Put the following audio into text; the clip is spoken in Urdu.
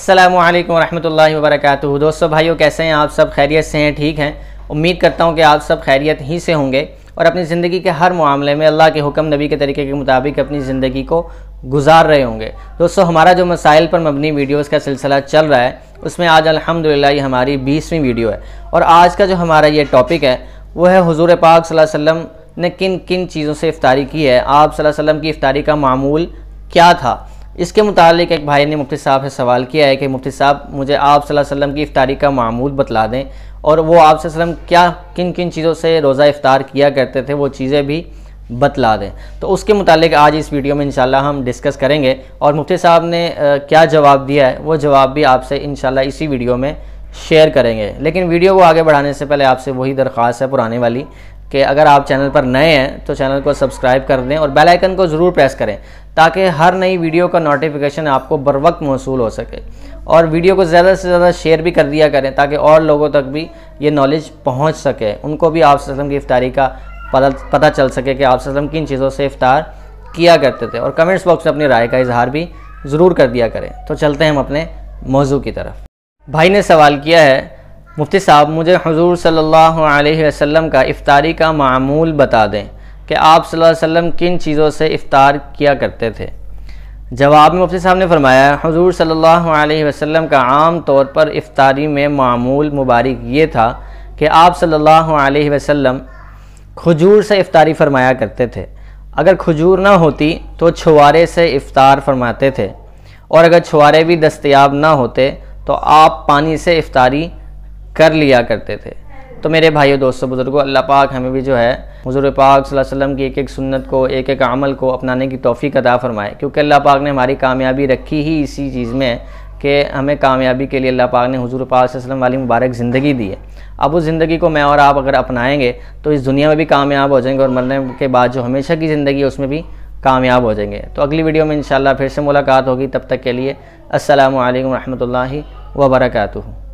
السلام علیکم ورحمۃ اللہ وبرکاتہ۔ دوستو بھائیو، کیسے ہیں آپ سب؟ خیریت سے ہیں؟ ٹھیک ہیں؟ امید کرتا ہوں کہ آپ سب خیریت ہی سے ہوں گے اور اپنی زندگی کے ہر معاملے میں اللہ کے حکم نبی کے طریقے کے مطابق اپنی زندگی کو گزار رہے ہوں گے۔ دوستو، ہمارا جو مسائل پر مبنی ویڈیوز کا سلسلہ چل رہا ہے، اس میں آج الحمدللہ یہ ہماری 20ویں ویڈیو ہے، اور آج کا جو ہمارا یہ ٹاپک ہے وہ ہے حضور پاک صلی اللہ علیہ وسلم نے کن کن چیزوں سے افطاری کی ہے، آپ صلی اللہ علیہ وسلم کی افطاری کا معمول کیا تھا۔ اس کے متعلق ایک بھائی نے مفتی صاحب سے سوال کیا ہے کہ مفتی صاحب مجھے آپ صلی اللہ علیہ وسلم کی افطاری کا معمول بتلا دیں، اور وہ آپ صلی اللہ علیہ وسلم کیا کن کن چیزوں سے روزہ افطار کیا کرتے تھے وہ چیزیں بھی بتلا دیں۔ تو اس کے متعلق آج اس ویڈیو میں انشاءاللہ ہم ڈسکس کریں گے، اور مفتی صاحب نے کیا جواب دیا ہے وہ جواب بھی آپ سے انشاءاللہ اسی ویڈیو میں شیئر کریں گے۔ لیکن ویڈیو کو آگے بڑھانے سے پہلے آپ سے وہی درخواست ہے پرانے والی کہ اگر آپ چینل پر نئے ہیں تو چینل کو سبسکرائب کر دیں اور بیل آئیکن کو ضرور پریس کریں تاکہ ہر نئی ویڈیو کا نوٹیفیکیشن آپ کو بروقت موصول ہو سکے، اور ویڈیو کو زیادہ سے زیادہ شیئر بھی کر دیا کریں تاکہ اور لوگوں تک بھی یہ نالج پہنچ سکے، ان کو بھی آپ صلی اللہ علیہ وسلم کی افطاری کا پتہ چل سکے کہ آپ صلی اللہ علیہ وسلم کن چیزوں سے افطار کیا کرتے تھے، اور کمنٹس باکس میں اپنی رائے کا اظہار بھی ضرور کر دیا کریں۔ تو چلتے ہیں ہم اپنے موضوع کی طرف۔ بھائی نے سوال کیا ہے، مفتی صاحب مجھے حضور صلی اللہ علیہ وسلم کا افطاری کا معمول بتا دیں کہ آپ صلی اللہ علیہ وسلم کن چیزوں سے افطار کیا کرتے تھے۔ جواب میں مفتی صاحب نے فرمایا، حضور صلی اللہ علیہ وسلم کا عام طور پر افطاری میں معمول مبارک یہ تھا کہ آپ صلی اللہ علیہ وسلم کھجور سے افطاری فرمایا کرتے تھے۔ اگر کھجور نہ ہوتی تو چھوارے سے افطار فرماتے تھے، اور اگر چھوارے بھی دستیاب نہ ہوتے تو آپ پانی سے افطاری کر لیا کرتے تھے۔ تو میرے بھائیو، دوستو، بزرگوں، اللہ پاک ہمیں بھی جو ہے حضور پاک صلی اللہ علیہ وسلم کی ایک ایک سنت کو، ایک ایک عمل کو اپنانے کی توفیق عطا فرمائے، کیونکہ اللہ پاک نے ہماری کامیابی رکھی ہی اسی چیز میں کہ ہمیں کامیابی کے لیے اللہ پاک نے حضور پاک صلی اللہ علیہ وسلم والی مبارک زندگی دی ہے۔ اب اس زندگی کو میں اور آپ اگر اپنائیں گے تو اس دنیا میں بھی کامیاب ہو جائیں گے، اور مرنے کے بعد جو ہمیشہ کی زندگی ہے اس میں بھی کامیاب ہو جائیں گے۔ تو اگلی ویڈیو میں انشاءاللہ پھر سے ملاقات ہوگی، تب تک کے لیے السلام علیکم ورحمۃ اللہ وبرکاتہ۔